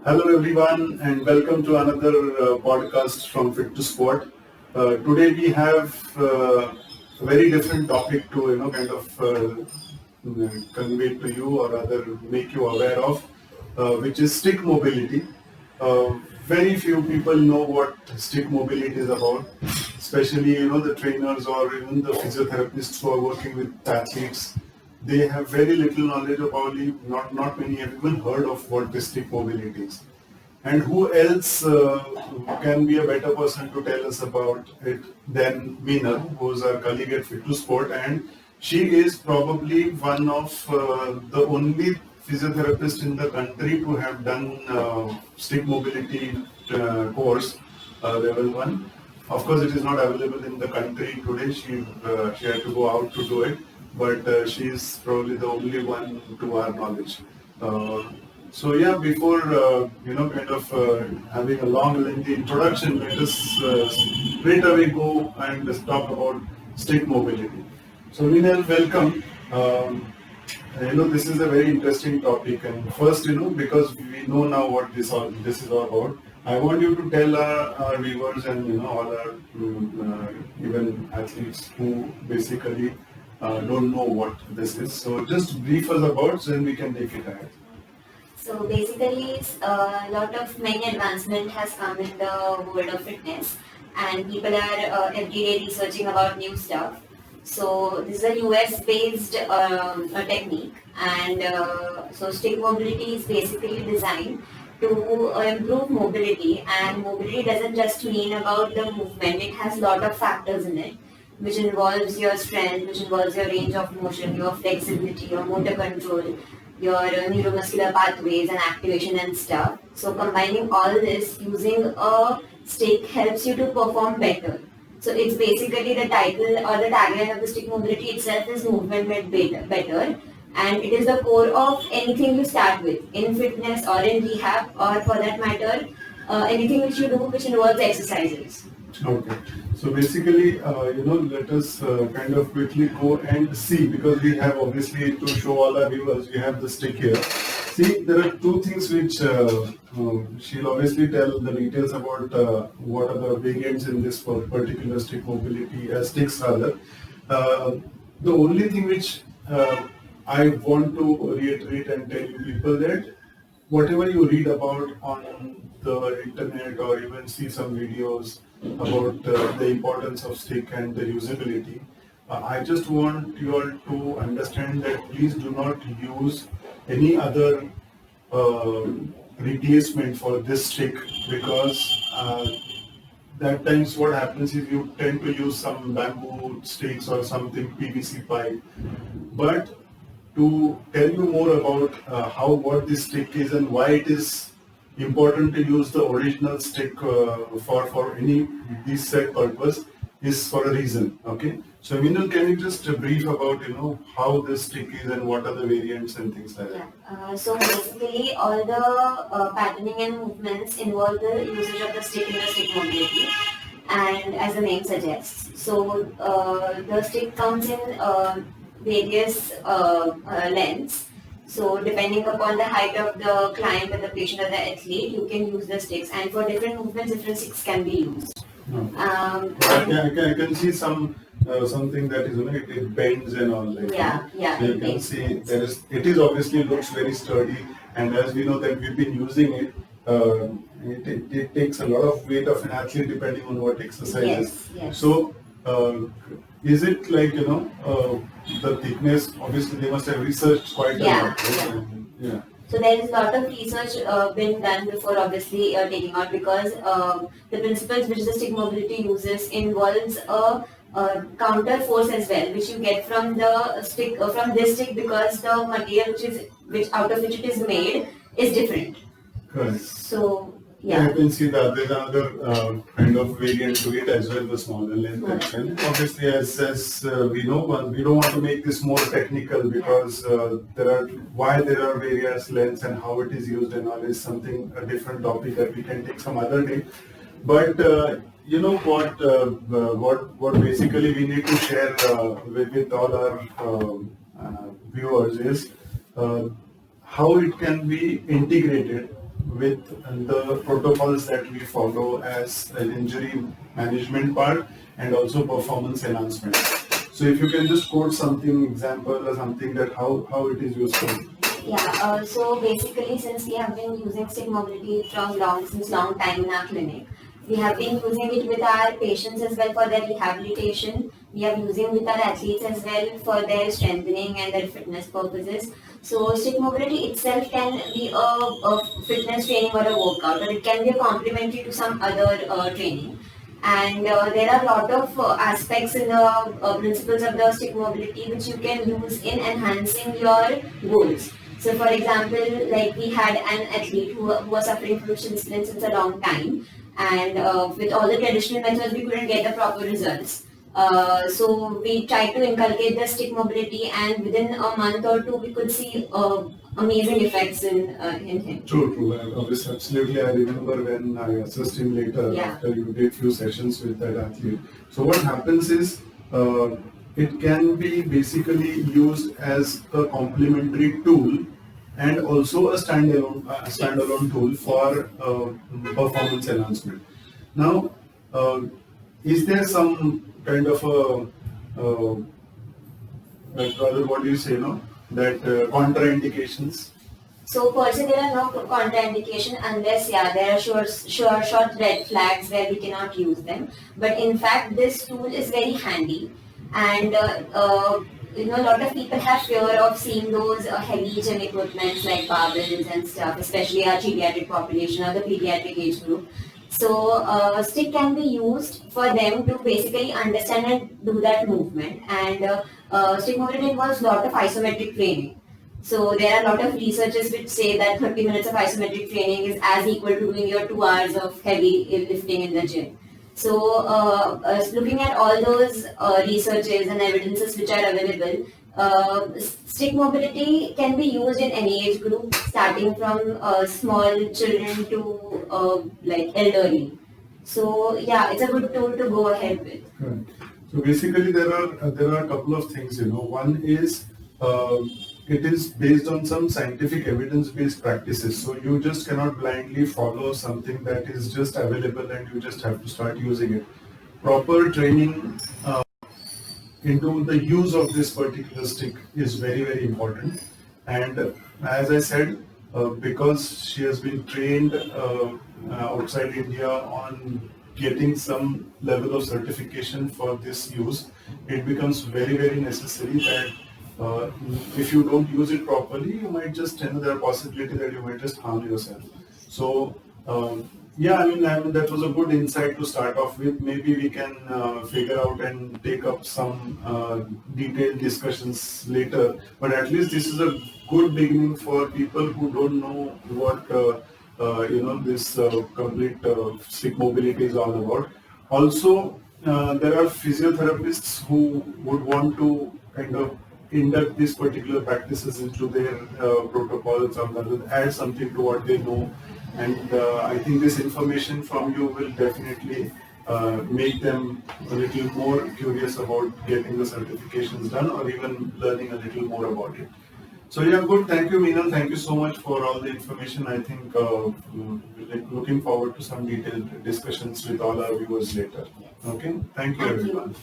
Hello everyone and welcome to another podcast from Fit to Sport. Today we have a very different topic to convey to you or rather make you aware of, which is stick mobility. Very few people know what stick mobility is about, especially the trainers or even the physiotherapists who are working with athletes. They have very little knowledge, or probably not many have even heard of what this stick mobility is. And who else can be a better person to tell us about it than Meena, who is our colleague at Fit to Sport, and she is probably one of the only physiotherapists in the country to have done stick mobility course, level 1. Of course, it is not available in the country today. She had to go out to do it, but she is probably the only one to our knowledge. Uh, so yeah, before having a long lengthy introduction, let us straight away go and just talk about stick mobility. So Minal, welcome. This is a very interesting topic, and first, because we know now what this is all about, I want you to tell our viewers and all our even athletes who basically don't know what this is. So just brief us about, so then we can take it ahead. So basically, a lot of many advancement has come in the world of fitness, and people are every day researching about new stuff. So this is a US-based a technique, and so stick mobility is basically designed to improve mobility. And mobility doesn't just mean about the movement; it has a lot of factors in it, which involves your strength, which involves your range of motion, your flexibility, your motor control, your neuromuscular pathways and activation and stuff. So combining all this using a stick helps you to perform better. So it's basically the title or the tagline of the stick mobility itself is movement made better, and it is the core of anything you start with in fitness or in rehab or for that matter anything which you do which involves exercises. Okay. So basically, let us kind of quickly go and see, because we have obviously to show all our viewers, we have the stick here. See, there are two things which she'll obviously tell the details about what are the variants in this particular stick mobility, sticks rather. Uh, the only thing which I want to reiterate and tell you people that whatever you read about on the internet or even see some videos about the importance of stick and the usability, I just want you all to understand that please do not use any other uh, replacement for this stick, because that times what happens is you tend to use some bamboo sticks or something PVC pipe. But to tell you more about what this stick is and why it is important to use the original stick for any this set purpose is for a reason. Okay. So Minal, can you just brief about how this stick is and what are the variants and things like that? So basically, all the patterning and movements involve the usage of the stick in the stick mobility, and as the name suggests. So the stick comes in various lengths. So depending upon the height of the client or the patient or the athlete, you can use the sticks, and for different movements, different sticks can be used. No. I can see something that is it bends and all like Yeah, so you it can makes see sense. it is obviously looks very sturdy, and as we know that we've been using it, it takes a lot of weight of an athlete depending on what exercises. Yes. So is it like the thickness? Obviously they must have researched quite a Yeah, lot. Right? yeah. Yeah. So there is a lot of research been done before obviously taking out, because the principles which the stick mobility uses involves a counter force as well, which you get from the stick from this stick, because the material which out of which it is made is different. Correct. So Yeah, I yeah. can see that there's another kind of variant to it as well, the smaller length. And obviously, as we know, we don't want to make this more technical, because there are various lengths and how it is used and all is something, a different topic that we can take some other day. But what basically we need to share with all our viewers is how it can be integrated with the protocols that we follow as an injury management part and also performance enhancement. So if you can just quote something, example or something that how it is useful. Yeah, so basically, since we have been using stick mobility since long time in our clinic, we have been using it with our patients as well for their rehabilitation. We are using with our athletes as well for their strengthening and their fitness purposes. So stick mobility itself can be a fitness training or a workout, or it can be a complementary to some other training. And there are a lot of aspects in the principles of the stick mobility which you can use in enhancing your goals. So, for example, like we had an athlete who was suffering from shin splints since a long time, and with all the traditional methods, we couldn't get the proper results. So we tried to inculcate the stick mobility, and within a month or two, we could see amazing effects in him. True, true. Obviously, absolutely. I remember when I assessed him later Yeah. after you did few sessions with that athlete. So what happens is it can be basically used as a complementary tool and also a standalone tool for performance enhancement. Now, is there some kind of a like rather what do you say, no? That contraindications? So per se, there are no contraindication unless, yeah, there are short red flags where we cannot use them. But in fact, this tool is very handy, and a lot of people have fear of seeing those heavy gym equipments like barbells and stuff, especially our pediatric population or the pediatric age group. So stick can be used for them to basically understand and do that movement. And stick mobility involves a lot of isometric training. So there are a lot of researchers which say that 30 minutes of isometric training is as equal to doing your 2 hours of heavy lifting in the gym. So looking at all those researches and evidences which are available, stick mobility can be used in any age group, starting from small children to like elderly. So yeah, it's a good tool to go ahead with. Correct. So basically, there are a couple of things. One is it is based on some scientific evidence-based practices. So you just cannot blindly follow something that is just available and you just have to start using it. Proper training into the use of this particular stick is very, very important. And as I said, because she has been trained outside India on getting some level of certification for this use, it becomes very, very necessary that if you don't use it properly, you might just, there are possibility that you might just harm yourself. So, yeah, I mean, that was a good insight to start off with. Maybe we can figure out and take up some detailed discussions later. But at least this is a good beginning for people who don't know what this complete stick mobility is all about. Also, there are physiotherapists who would want to kind of induct these particular practices into their protocols or add something to what they know. And I think this information from you will definitely make them a little more curious about getting the certifications done or even learning a little more about it. So yeah, good. Thank you, Meenal. Thank you so much for all the information. I think looking forward to some detailed discussions with all our viewers later. Okay. Thank you, Thank you. everyone.